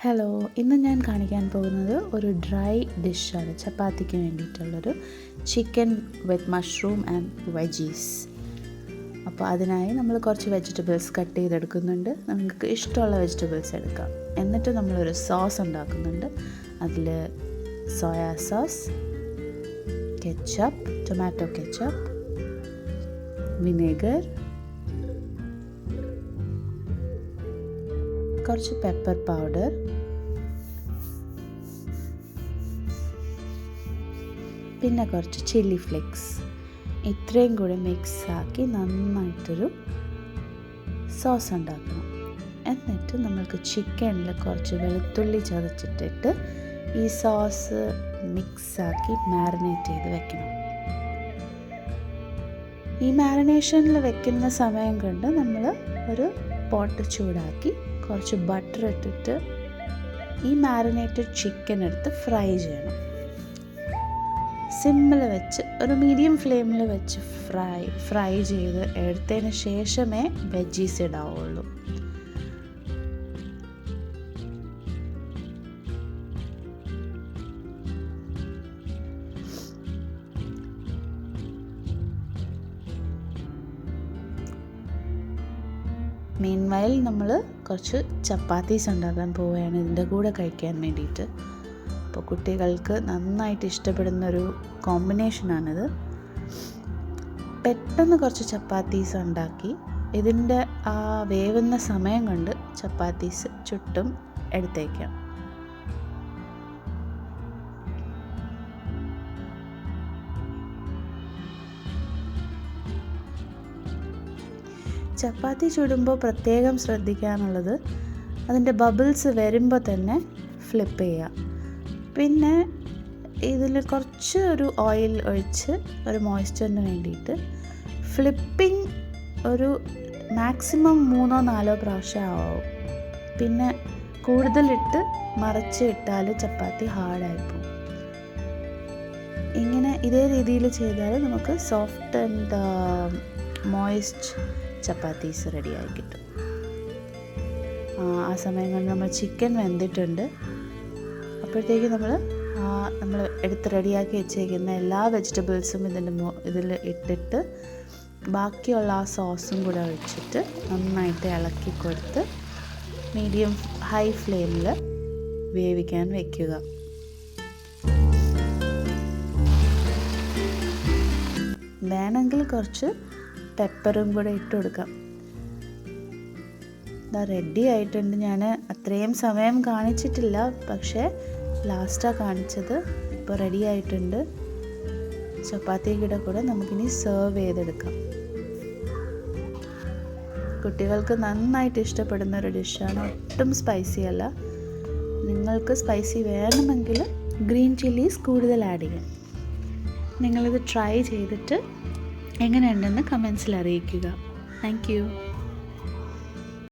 Hello, ഇന്ന് ഞാൻ കാണിക്കാൻ പോകുന്നത് ഒരു ഡ്രൈ ഡിഷാണ്. ചപ്പാത്തിക്ക് വേണ്ടിയിട്ടുള്ളൊരു chicken with mushroom and veggies. അപ്പോൾ അതിനായി നമ്മൾ കുറച്ച് വെജിറ്റബിൾസ് കട്ട് ചെയ്തെടുക്കുന്നുണ്ട്. നമുക്ക് ഇഷ്ടമുള്ള വെജിറ്റബിൾസ് എടുക്കാം. എന്നിട്ട് നമ്മളൊരു സോസ് ഉണ്ടാക്കുന്നുണ്ട്. അതിൽ soya sauce, ketchup, tomato ketchup, vinegar, കുറച്ച് പെപ്പർ പൗഡർ, പിന്നെ കുറച്ച് ചില്ലി ഫ്ലേക്സ്, ഇത്രയും കൂടി മിക്സാക്കി നന്നായിട്ടൊരു സോസ് ഉണ്ടാക്കണം. എന്നിട്ട് നമ്മൾക്ക് ചിക്കനിൽ കുറച്ച് വെളുത്തുള്ളി ചതച്ചിട്ടിട്ട് ഈ സോസ് മിക്സാക്കി മാരിനേറ്റ് ചെയ്ത് വെക്കണം. ഈ മാരിനേഷനിൽ വെക്കുന്ന സമയം കൊണ്ട് നമ്മൾ ഒരു പോട്ട് ചൂടാക്കി കുറച്ച് ബട്ടർ ഇട്ടിട്ട് ഈ മാരിനേറ്റഡ് ചിക്കൻ എടുത്ത് ഫ്രൈ ചെയ്യണം. സിമ്മിൽ വെച്ച് ഒരു മീഡിയം ഫ്ലെയിമിൽ വെച്ച് ഫ്രൈ ചെയ്ത് എടുത്തതിന് ശേഷമേ വെജീസ് ഇടാവുള്ളൂ. മീൻവൈൽ നമ്മൾ കുറച്ച് ചപ്പാത്തീസ് ഉണ്ടാക്കാൻ പോവുകയാണ് ഇതിൻ്റെ കൂടെ കഴിക്കാൻ വേണ്ടിയിട്ട്. അപ്പോൾ കുട്ടികൾക്ക് നന്നായിട്ട് ഇഷ്ടപ്പെടുന്നൊരു കോമ്പിനേഷനാണിത്. പെട്ടെന്ന് കുറച്ച് ചപ്പാത്തീസ് ഉണ്ടാക്കി ഇതിൻ്റെ ആ വേവുന്ന സമയം കൊണ്ട് ചപ്പാത്തീസ് ചുട്ടും എടുത്തേക്കാം. ചപ്പാത്തി ചുടുമ്പോൾ പ്രത്യേകം ശ്രദ്ധിക്കാനുള്ളത് അതിൻ്റെ ബബിൾസ് വരുമ്പോൾ തന്നെ ഫ്ലിപ്പ് ചെയ്യുക. പിന്നെ ഇതിൽ കുറച്ച് ഒരു ഓയിൽ ഒഴിച്ച് ഒരു മോയ്സ്ചറിന് വേണ്ടിയിട്ട് ഫ്ലിപ്പിംഗ് ഒരു മാക്സിമം 3-4 പ്രാവശ്യം ആവും. പിന്നെ കൂടുതലിട്ട് മറച്ച് ഇട്ടാൽ ചപ്പാത്തി ഹാർഡായിപ്പോവും. ഇങ്ങനെ ഇതേ രീതിയിൽ ചെയ്താൽ നമുക്ക് സോഫ്റ്റ് ആൻഡ് മോയ്സ്റ്റ് ചപ്പാത്തീസ് റെഡിയായി കിട്ടും. ആ സമയം കൊണ്ട് നമ്മൾ ചിക്കൻ വെന്തിട്ടുണ്ട്. അപ്പോഴത്തേക്ക് നമ്മൾ എടുത്ത് റെഡിയാക്കി വെച്ചേക്കുന്ന എല്ലാ വെജിറ്റബിൾസും ഇതിൽ ഇട്ടിട്ട് ബാക്കിയുള്ള ആ സോസും കൂടെ ഒഴിച്ചിട്ട് നന്നായിട്ട് ഇളക്കി കൊടുത്ത് മീഡിയം ഹൈ ഫ്ലെയിമിൽ വേവിക്കാൻ വയ്ക്കുക. വേണമെങ്കിൽ കുറച്ച് പെപ്പറും കൂടെ ഇട്ട് കൊടുക്കാം. ഇതാ റെഡി ആയിട്ടുണ്ട്. ഞാൻ അത്രയും സമയം കാണിച്ചിട്ടില്ല, പക്ഷേ ലാസ്റ്റാണ് കാണിച്ചത്. ഇപ്പോൾ റെഡി ആയിട്ടുണ്ട്. ചപ്പാത്തിയുടെ കൂടെ നമുക്കിനി സെർവ് ചെയ്തെടുക്കാം. കുട്ടികൾക്ക് നന്നായിട്ട് ഇഷ്ടപ്പെടുന്ന ഒരു ഡിഷാണ്. ഒട്ടും സ്പൈസി അല്ല. നിങ്ങൾക്ക് സ്പൈസി വേണമെങ്കിൽ ഗ്രീൻ ചില്ലീസ് കൂടുതൽ ആഡ് ചെയ്യാം. നിങ്ങളിത് ട്രൈ ചെയ്തിട്ട് എങ്ങനെയുണ്ടെന്ന് കമൻസിൽ അറിയിക്കുക. Thank you.